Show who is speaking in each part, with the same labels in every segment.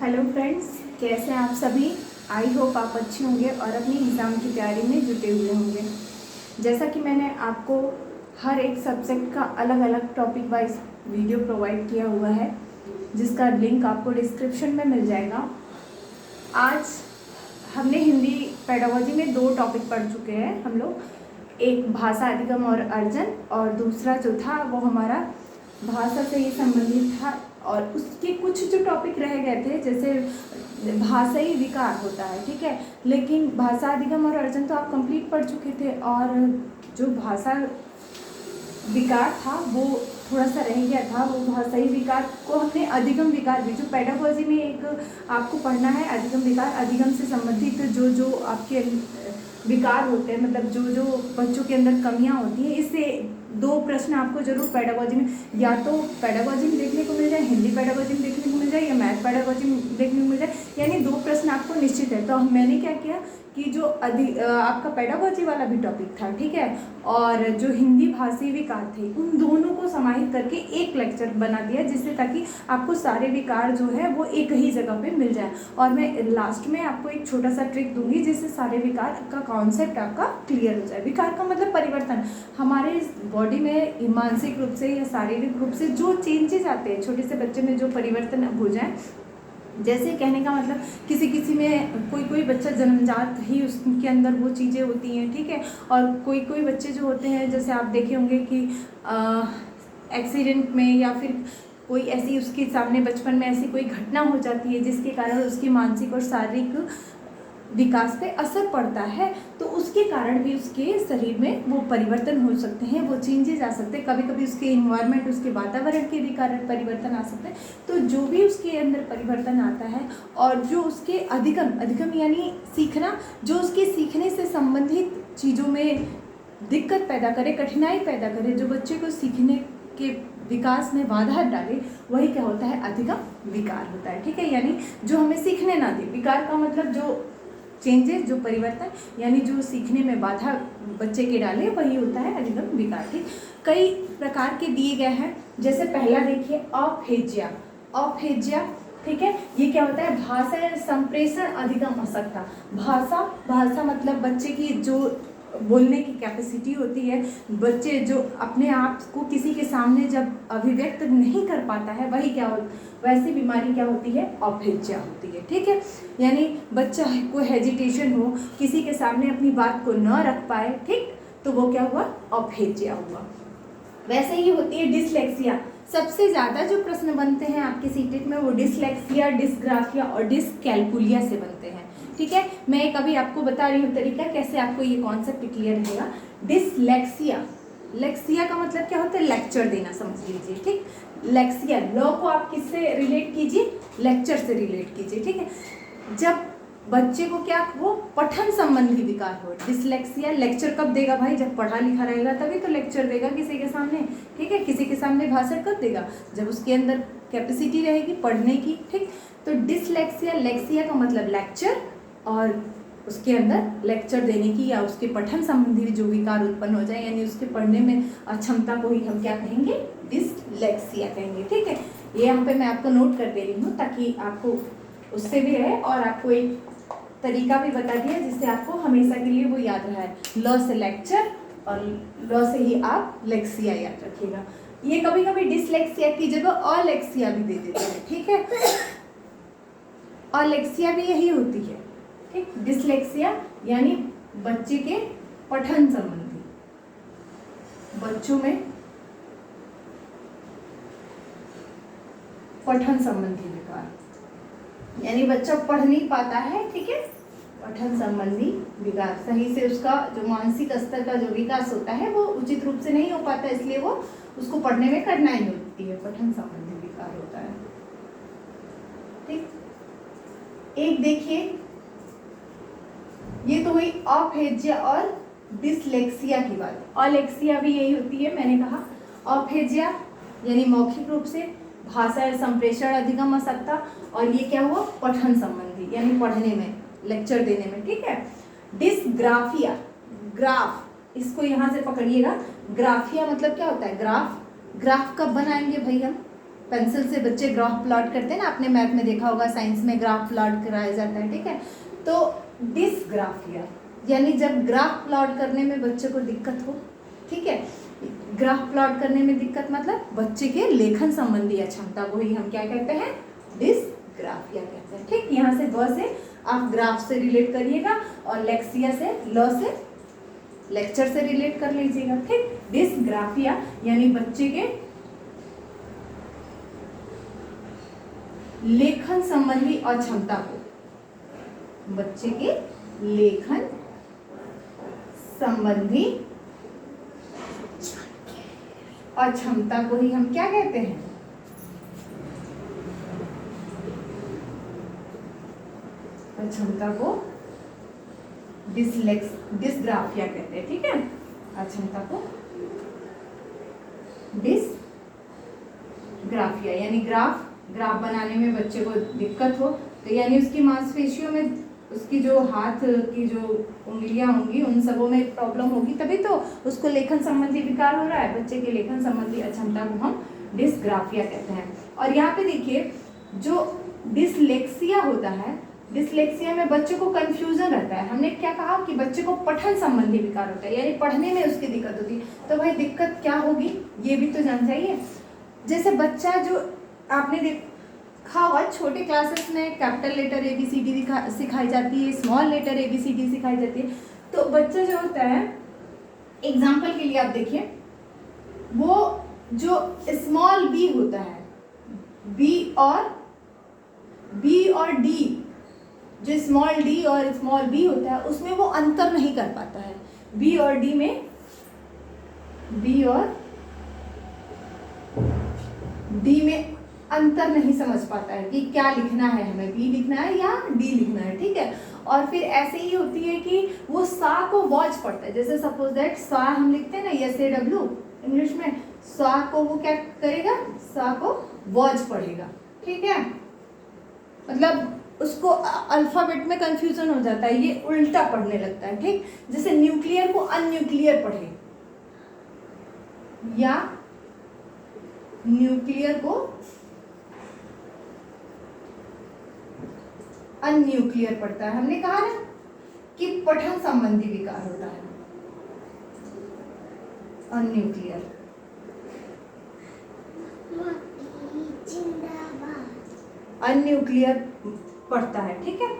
Speaker 1: Hello friends, कैसे हैं आप सभी। आई होप आप अच्छे होंगे और अपनी एग्ज़ाम की तैयारी में जुटे हुए होंगे। जैसा कि मैंने आपको हर एक सब्जेक्ट का अलग अलग टॉपिक वाइज वीडियो प्रोवाइड किया हुआ है, जिसका लिंक आपको डिस्क्रिप्शन में मिल जाएगा। आज हमने हिंदी पेडागोजी में 2 टॉपिक पढ़ चुके हैं हम लोग, एक भाषा अधिगम और अर्जन, और दूसरा जो था वो हमारा भाषा से ही संबंधित था। और उसके कुछ जो टॉपिक रह गए थे, जैसे भाषाई विकार होता है, ठीक है, लेकिन भाषा अधिगम और अर्जन तो आप कंप्लीट पढ़ चुके थे, और जो भाषा विकार था वो थोड़ा सा रह गया था। वो भाषाई विकार को हमने अधिगम विकार भी, जो पेडागोजी में एक आपको पढ़ना है अधिगम विकार, अधिगम से संबंधित जो जो आपके विकार होते हैं, मतलब जो जो बच्चों के अंदर कमियां होती हैं, इससे 2 प्रश्न आपको जरूर पेडागोजी में, या तो पेडागोजी में देखने को मिल जाए, हिंदी पेडागोजी में देखने को मिल जाए, या मैथ पेडागोजी में देखने को मिल जाए, यानी 2 प्रश्न आपको निश्चित है। तो मैंने क्या किया कि जो आपका पेडागोजी वाला भी टॉपिक था, ठीक है, और जो हिंदी भाषी विकार थे, उन दोनों को समाहित करके एक लेक्चर बना दिया, जिससे ताकि आपको सारे विकार जो है वो एक ही जगह पे मिल जाए। और मैं लास्ट में आपको एक छोटा सा ट्रिक दूंगी, जिससे सारे विकार का कॉन्सेप्ट आपका क्लियर हो जाए। विकार का मतलब परिवर्तन, हमारे बॉडी में मानसिक रूप से या शारीरिक रूप से जो चेंजेस आते हैं, छोटे से बच्चे में जो परिवर्तन हो जाए, जैसे कहने का मतलब किसी किसी में कोई बच्चा जन्मजात ही उसके अंदर वो चीज़ें होती हैं, ठीक है, और कोई बच्चे जो होते हैं, जैसे आप देखे होंगे कि एक्सीडेंट में या फिर कोई ऐसी उसके सामने बचपन में ऐसी कोई घटना हो जाती है जिसके कारण उसकी मानसिक और शारीरिक विकास पे असर पड़ता है, तो उसके कारण भी उसके शरीर में वो परिवर्तन हो सकते हैं, वो चेंजेस आ सकते हैं। कभी कभी उसके इन्वायरमेंट, उसके वातावरण के भी कारण परिवर्तन आ सकते हैं। तो जो भी उसके अंदर परिवर्तन आता है, और जो उसके अधिगम यानी सीखना, जो उसके सीखने से संबंधित चीज़ों में दिक्कत पैदा करे, कठिनाई पैदा करे, जो बच्चे को सीखने के विकास में बाधा डाले, वही क्या होता है, अधिगम विकार होता है, ठीक है, यानी जो हमें सीखने ना दे। विकार का मतलब जो चेंजेस, जो परिवर्तन, यानी जो सीखने में बाधा बच्चे के डाले, वही होता है अधिगम विकार। ठीक, कई प्रकार के दिए गए हैं। जैसे पहला देखिए, अपहेज्या। अपहेज्या, ठीक है, ये क्या होता है, भाषा या संप्रेषण अधिगम अशक्ता। भाषा मतलब बच्चे की जो बोलने की कैपेसिटी होती है, बच्चे जो अपने आप को किसी के सामने जब अभिव्यक्त नहीं कर पाता है, वही क्या वैसी बीमारी क्या होती है, अपहेज्या होती है, ठीक है, यानी बच्चा को हेजिटेशन हो, किसी के सामने अपनी बात को न रख पाए, ठीक, तो वो क्या हुआ, अपहेज्या हुआ। वैसे ही होती है डिसलेक्सिया। सबसे ज़्यादा जो प्रश्न बनते हैं आपके सीटेट में, वो डिसलेक्सिया, डिसग्राफिया और डिसकैल्कुलिया से बनते हैं, ठीक है। मैं एक अभी आपको बता रही हूँ तरीका, कैसे आपको ये कॉन्सेप्ट क्लियर रहेगा। डिसलेक्सिया, लेक्सिया का मतलब क्या होता है, लेक्चर देना, समझ लीजिए, ठीक। लेक्सिया, लॉ को आप किससे रिलेट कीजिए, लेक्चर से रिलेट कीजिए, ठीक है। जब बच्चे को क्या, वो पठन संबंधी विकार हो, डिसलेक्सिया, लेक्चर कब देगा भाई, जब पढ़ा लिखा रहेगा तभी तो लेक्चर देगा किसी के सामने, ठीक है। किसी के सामने भाषण कब देगा, जब उसके अंदर कैपेसिटी रहेगी पढ़ने की, ठीक। तो डिसलेक्सिया, लेक्सिया का मतलब लेक्चर, और उसके अंदर लेक्चर देने की या उसके पठन संबंधी जो विकार उत्पन्न हो जाए, यानी उसके पढ़ने में अक्षमता को ही हम क्या कहेंगे, डिसलेक्सिया कहेंगे, ठीक है। ये यहाँ पे मैं आपको नोट कर दे रही हूँ, ताकि आपको उससे भी रहे, और आपको एक तरीका भी बता दिया जिससे आपको हमेशा के लिए वो याद रहा है। लॉ से लेक्चर और लॉ से ही आप लेक्सिया याद रखिएगा। ये कभी कभी डिसलेक्सिया की जगह अलेक्सिया भी दे देते हैं, ठीक है। अलेक्सिया भी यही होती है, ठीक। डिसलेक्सिया यानी बच्चे के पठन संबंधी, बच्चों में पठन संबंधी विकार, यानी बच्चा पढ़ नहीं पाता है, ठीक है, पठन संबंधी विकार, सही से उसका जो मानसिक स्तर का जो विकास होता है वो उचित रूप से नहीं हो पाता, इसलिए वो उसको पढ़ने में कठिनाई होती है, पठन संबंधी विकार होता है, ठीक। एक देखिए, ये तो हुई अपहेज्या और डिसलेक्सिया की बात। अलेक्सिया भी यही होती है, मैंने कहा। अपहेज्या यानी मौखिक रूप से भाषा या संप्रेषण अधिगम अशक्ता, और ये क्या हुआ, पठन संबंधी, यानी पढ़ने में, लेक्चर देने में, ठीक है। डिसग्राफिया, ग्राफ, इसको यहाँ से पकड़िएगा, ग्राफिया मतलब क्या होता है, ग्राफ। ग्राफ कब बनाएंगे भाई हम, पेंसिल से बच्चे ग्राफ प्लॉट करते हैं ना, आपने मैथ में देखा होगा, साइंस में ग्राफ प्लॉट कराया जाता है, ठीक है। तो डिसग्राफिया यानी जब ग्राफ प्लॉट करने में बच्चे को दिक्कत हो, ठीक है, ग्राफ प्लॉट करने में दिक्कत मतलब बच्चे के लेखन संबंधी अक्षमता को ही हम क्या कहते हैं, डिसग्राफिया कहते हैं, ठीक। यहाँ से ग से आप ग्राफ से रिलेट करिएगा और लेक्सिया से, ल से लेक्चर से रिलेट कर लीजिएगा, ठीक। डिसग्राफिया यानी बच्चे के लेखन संबंधी अक्षमता को, बच्चे के लेखन संबंधी अक्षमता को ही हम क्या कहते हैं, अक्षमता को डिसग्राफिया कहते हैं, ठीक है। अक्षमता को डिसग्राफिया यानी ग्राफ बनाने में बच्चे को दिक्कत हो, तो यानी उसकी मांसपेशियों में, उसकी जो हाथ की जो उंगलियां होंगी उन सबों में प्रॉब्लम होगी, तभी तो उसको लेखन संबंधी विकार हो रहा है। बच्चे के लेखन संबंधी अक्षमता को हम डिसग्राफिया कहते हैं। और यहाँ पे देखिए जो डिसलेक्सिया होता है, डिसलेक्सिया में बच्चे को कंफ्यूजन रहता है। हमने क्या कहा कि बच्चे को पठन संबंधी विकार होता है, यानी पढ़ने में उसकी दिक्कत होती है। तो भाई दिक्कत क्या होगी ये भी तो जान चाहिए। जैसे बच्चा जो आपने देखा होगा छोटे क्लासेस में कैपिटल लेटर ABCD सिखाई जाती है, स्मॉल लेटर ABCD सिखाई जाती है। तो बच्चा जो होता है, एग्जाम्पल के लिए आप देखिए, वो जो स्मॉल b होता है, B और D, जो स्मॉल d और स्मॉल b होता है उसमें वो अंतर नहीं कर पाता है। B और D में, B और D में अंतर नहीं समझ पाता है कि क्या लिखना है, हमें B लिखना है या D लिखना है, ठीक है। और फिर ऐसे ही होती है कि वो सा को वॉच पढ़ता है। जैसे सपोज दैट सा हम लिखते हैं ना, SAW इंग्लिश में, सा को वो क्या करेगा, सा को वॉच पढ़ेगा, ठीक है। मतलब उसको अल्फाबेट में कंफ्यूजन हो जाता है, ये उल्टा पढ़ने लगता है, ठीक। जैसे न्यूक्लियर को अनन्यूक्लियर पढ़े या न्यूक्लियर को अनन्यूक्लियर पढ़ता है। हमने कहा ना कि पठन संबंधी विकार होता है अनन्यूक्लियर, अनन्यूक्लियर पढ़ता है, ठीक है।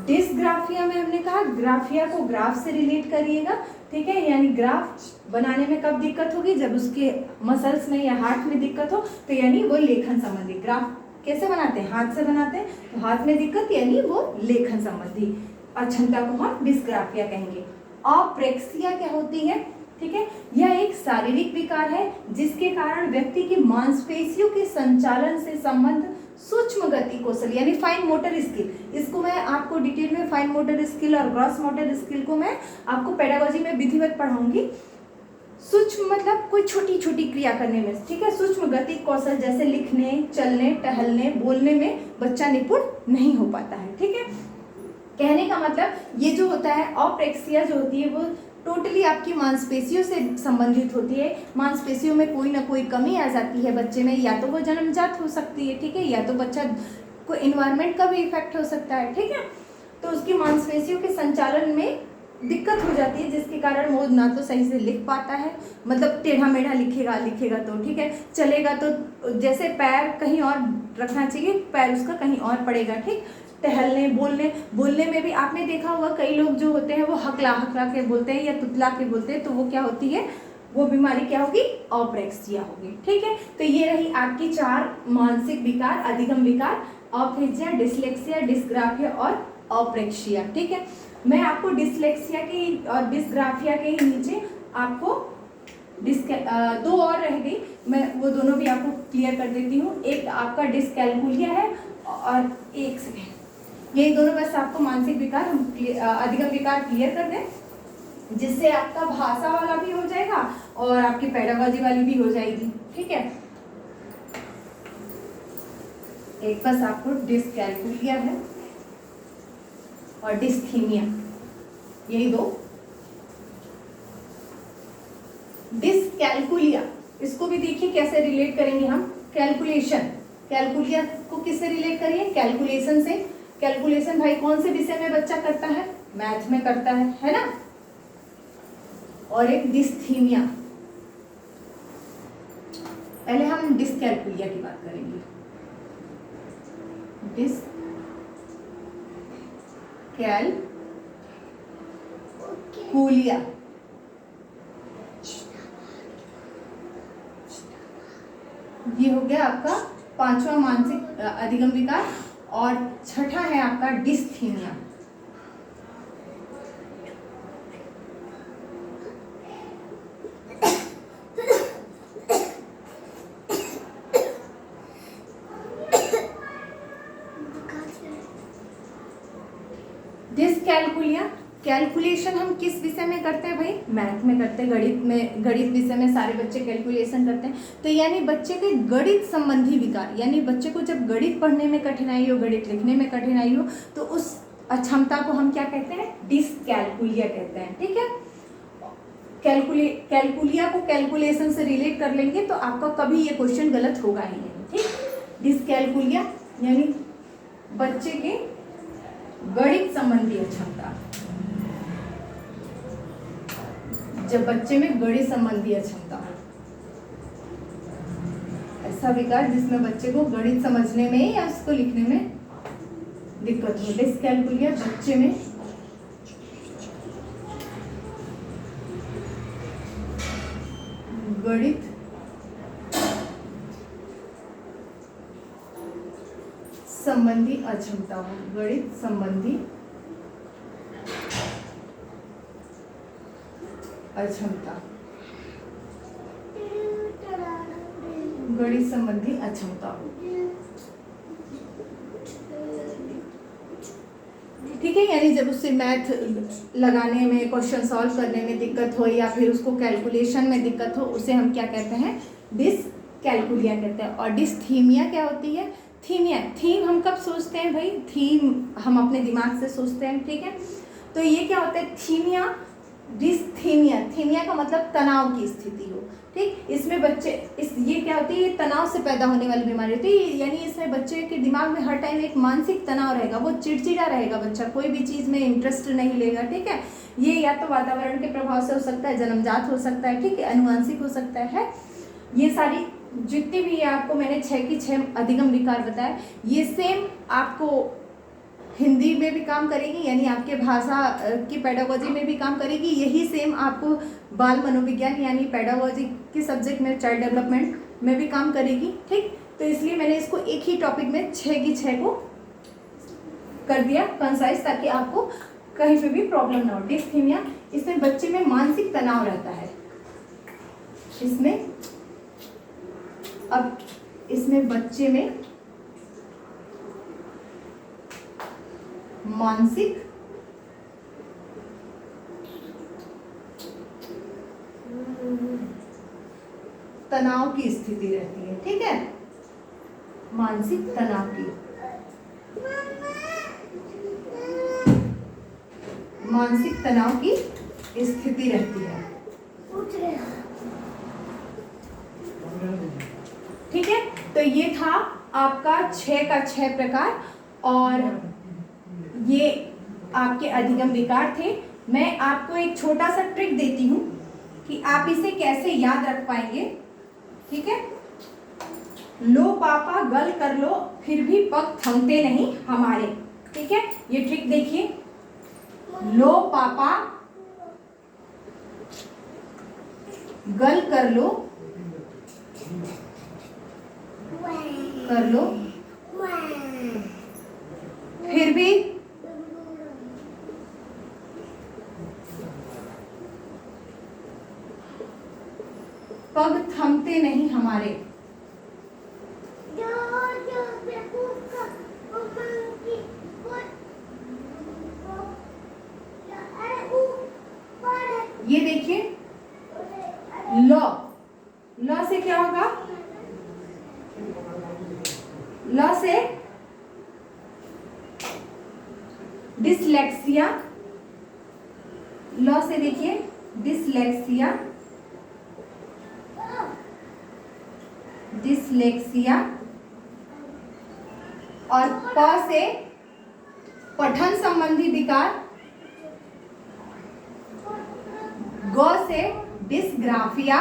Speaker 1: डिसग्राफिया में हमने कहा ग्राफिया को ग्राफ से रिलेट करिएगा, ठीक है। यानी ग्राफ बनाने में कब दिक्कत होगी, जब उसके मसल्स में या हार्ट में दिक्कत हो, तो यानी वो लेखन संबंधी। ग्राफ कैसे बनाते हैं, हाथ से बनाते हैं, तो हाथ में दिक्कत यानी वो लेखन संबंधी अक्षमता को हम डिसग्राफिया कहेंगे। अप्रेक्सिया क्या होती है, ठीक है, यह एक शारीरिक विकार है जिसके कारण व्यक्ति की मांसपेशियों के संचालन से संबंध सूक्ष्म गति कौशल यानी फाइन मोटर स्किल, इसको मैं आपको डिटेल में फाइन मोटर स्किल और ग्रॉस मोटर स्किल को मैं आपको पेडागोजी में विधिवत पढ़ाऊंगी। सूक्ष्म मतलब कोई छोटी छोटी क्रिया करने में, ठीक है। सूक्ष्म गति कौशल जैसे लिखने, चलने, टहलने, बोलने में बच्चा निपुण नहीं हो पाता है, ठीक है। कहने का मतलब ये जो होता है अप्रेक्सिया जो होती है वो टोटली आपकी मांसपेशियों से संबंधित होती है। मांसपेशियों में कोई ना कोई कमी आ जाती है बच्चे में, या तो वो जन्मजात हो सकती है, ठीक है, या तो बच्चा को इन्वायरमेंट का भी इफेक्ट हो सकता है, ठीक है। तो उसकी मांसपेशियों के संचालन में दिक्कत हो जाती है जिसके कारण वो ना तो सही से लिख पाता है, मतलब टेढ़ा मेढ़ा लिखेगा तो, ठीक है। चलेगा तो जैसे पैर कहीं और रखना चाहिए, पैर उसका कहीं और पड़ेगा, ठीक। टहलने, बोलने में भी आपने देखा होगा कई लोग जो होते हैं वो हकला के बोलते हैं या तुतला के बोलते हैं, तो वो क्या होती है, वो बीमारी क्या होगी, अप्रेक्सिया होगी, ठीक है। तो ये रही आपकी 4 मानसिक विकार, अधिगम विकार, अप्रेक्सिया, डिसलेक्सिया, डिसग्राफिया और अप्रेक्सिया, ठीक है। मैं आपको डिसलेक्सिया की और डिसग्राफिया के ही नीचे आपको 2 और रह गई, मैं वो दोनों भी आपको क्लियर कर देती हूँ। एक आपका डिसकैलकुलिया है और एक सेकेंड, ये दोनों बस आपको मानसिक विकार हम अधिगम विकार क्लियर कर दें, जिससे आपका भाषा वाला भी हो जाएगा और आपकी पेडागोजी वाली भी हो जाएगी, ठीक है। एक बस आपको डिसकैलकुलिया है और डिस्थीमिया, यही 2। डिसकैलकुलिया, इसको भी देखिए कैसे रिलेट करेंगे हम। कैलकुलेशन, कैलकुलिया को किससे रिलेट करिए? कैलकुलेशन से। कैलकुलेशन भाई कौन से विषय में बच्चा करता है? मैथ में करता है ना। और एक डिस्थीमिया, पहले हम डिसकैलकुलिया की बात करेंगे। डिसकैलकुलिया, ये हो गया आपका पांचवा मानसिक अधिगम विकार। और छठा है आपका डिस्थीमिया। डिसकैलकुलिया, कैलकुलेशन हम किस विषय में करते हैं भाई? मैथ में करते हैं, गणित में, गणित विषय में सारे बच्चे कैलकुलेशन करते हैं। तो यानी बच्चे के गणित संबंधी विकार, यानी बच्चे को जब गणित पढ़ने में कठिनाई हो, गणित लिखने में कठिनाई हो, तो उस अक्षमता को हम क्या कहते हैं? डिसकैलकुलिया कहते हैं। ठीक है, कैलकुलिया को कैलकुलेशन से रिलेट कर लेंगे तो आपका कभी ये क्वेश्चन गलत होगा ही नहीं। ठीक, डिसकैलकुलिया यानी बच्चे के गणित संबंधी अक्षमता, जब बच्चे में गणित संबंधी अक्षमता, ऐसा विकार जिसमें बच्चे को गणित समझने में या उसको लिखने में दिक्कत हो। डिसकैलकुलिया बच्चे में गणित संबंधी अक्षमता हो, गणित संबंधी अक्षमता, गणित संबंधी अक्षमता हो। ठीक है, यानी जब उससे मैथ लगाने में, क्वेश्चन सॉल्व करने में दिक्कत हो या फिर उसको कैलकुलेशन में दिक्कत हो, उसे हम क्या कहते हैं? डिसकैलकुलिया कहते हैं। और डिस्थीमिया क्या होती है? थीमिया, थीम हम कब सोचते हैं भाई? थीम हम अपने दिमाग से सोचते हैं। ठीक है, तो ये क्या होता है? थीमिया, डिस्थीमिया, थीमिया का मतलब तनाव की स्थिति हो। ठीक, इसमें बच्चे ये क्या होती है? ये तनाव से पैदा होने वाली बीमारी होती है। यानी इसमें बच्चे के दिमाग में हर टाइम एक मानसिक तनाव रहेगा, वो चिड़चिड़ा रहेगा, बच्चा कोई भी चीज़ में इंटरेस्ट नहीं लेगा। ठीक है, ये या तो वातावरण के प्रभाव से हो सकता है, जन्मजात हो सकता है, ठीक है, अनुवांशिक हो सकता है। ये सारी जितनी भी आपको मैंने 6 की 6 अधिगम विकार बताए, ये सेम आपको हिंदी में भी काम करेगी, यानी आपके भाषा की पेडागोजी में भी काम करेगी। यही सेम आपको बाल मनोविज्ञान यानी पेडागोजी के सब्जेक्ट में, चाइल्ड डेवलपमेंट में भी काम करेगी। ठीक, तो इसलिए मैंने इसको एक ही टॉपिक में 6 की 6 को कर दिया कंसाइज, ताकि आपको कहीं पे भी प्रॉब्लम ना हो। डिसथीमिया, इसमें बच्चे में मानसिक तनाव रहता है। इसमें बच्चे में मानसिक तनाव की स्थिति रहती है। ठीक है, मानसिक तनाव की स्थिति रहती है। ठीक है, तो ये था आपका 6 का 6 प्रकार, और ये आपके अधिगम विकार थे। मैं आपको एक छोटा सा ट्रिक देती हूँ कि आप इसे कैसे याद रख पाएंगे। ठीक है, लो पापा गल कर लो फिर भी पग थमते नहीं हमारे। ठीक है, ये ट्रिक देखिए। लो पापा गल कर लो फिर भी पग थमते नहीं हमारे। ये देखिए, ल से क्या होगा? ल से डिसलेक्सिया, ल से देखिए डिसलेक्सिया, डिसलेक्सिया, और प से पठन संबंधी विकार, ग से डिस्ग्राफिया,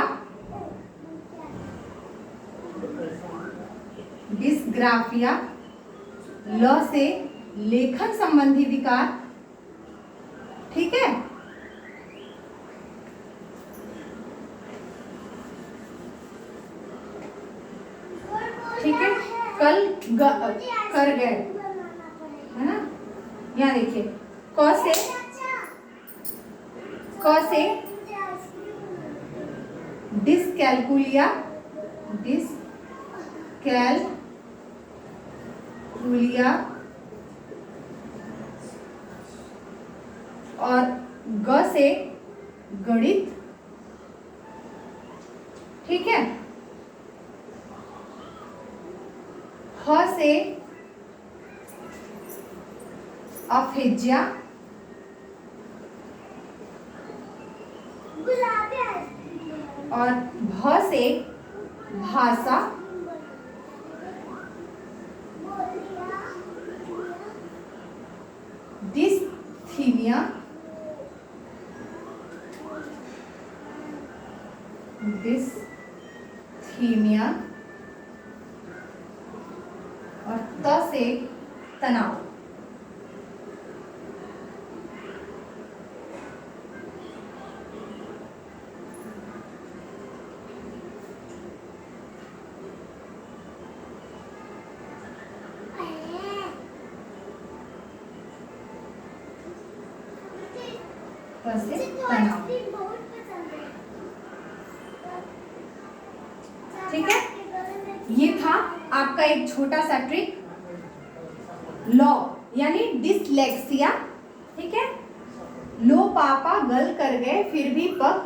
Speaker 1: ल से लेखन संबंधी विकार। ठीक है, ठीक है, कल कर गए, है ना। यहाँ देखिए, क से डिसकैलकुलिया, और ग से गणित। ठीक है, ह से अफेजिया, और भ से भाषा, डिस्थीमिया, और त से तनाव। ठीक है, ये था आपका एक छोटा सा ट्रिक, लॉ यानी डिसलेक्सिया। ठीक है, लो पापा गल कर गए फिर भी पग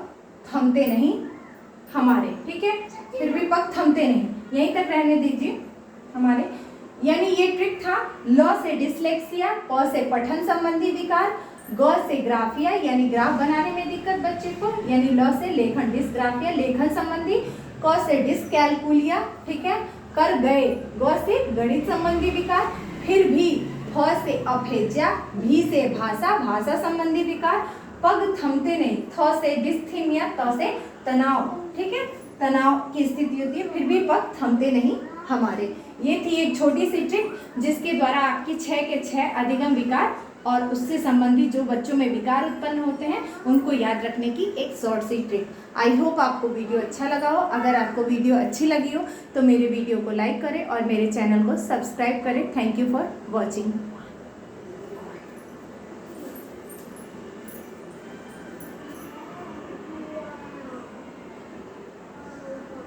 Speaker 1: थमते नहीं हमारे। ठीक है, फिर भी पग थमते नहीं, यहीं तक रहने दीजिए हमारे। यानी ये ट्रिक था, ल से डिसलेक्सिया, प से पठन संबंधी विकार, ग से ग्राफिया यानी ग्राफ बनाने में दिक्कत बच्चे को, यानी ल से लेखन, डिसग्राफिया लेखन संबंधी, क से डिसकैलकुलिया। ठीक है, कर गए, ग से गणित संबंधी विकार, फिर भी, फ से अफेजिया, भी से भाषा, भाषा संबंधी विकार, पग थमते नहीं, थ से डिस्थीमिया, त से तनाव। ठीक है, तनाव की स्थिति होती है, फिर भी पग थमते नहीं हमारे। ये थी एक छोटी सी ट्रिक जिसके द्वारा आपकी 6 के 6 अधिगम विकार और उससे संबंधित जो बच्चों में विकार उत्पन्न होते हैं उनको याद रखने की एक शॉर्ट सी ट्रिक। आई होप आपको वीडियो अच्छा लगा हो। अगर आपको वीडियो अच्छी लगी हो तो मेरे वीडियो को लाइक करें और मेरे चैनल को सब्सक्राइब करें। Thank you for watching.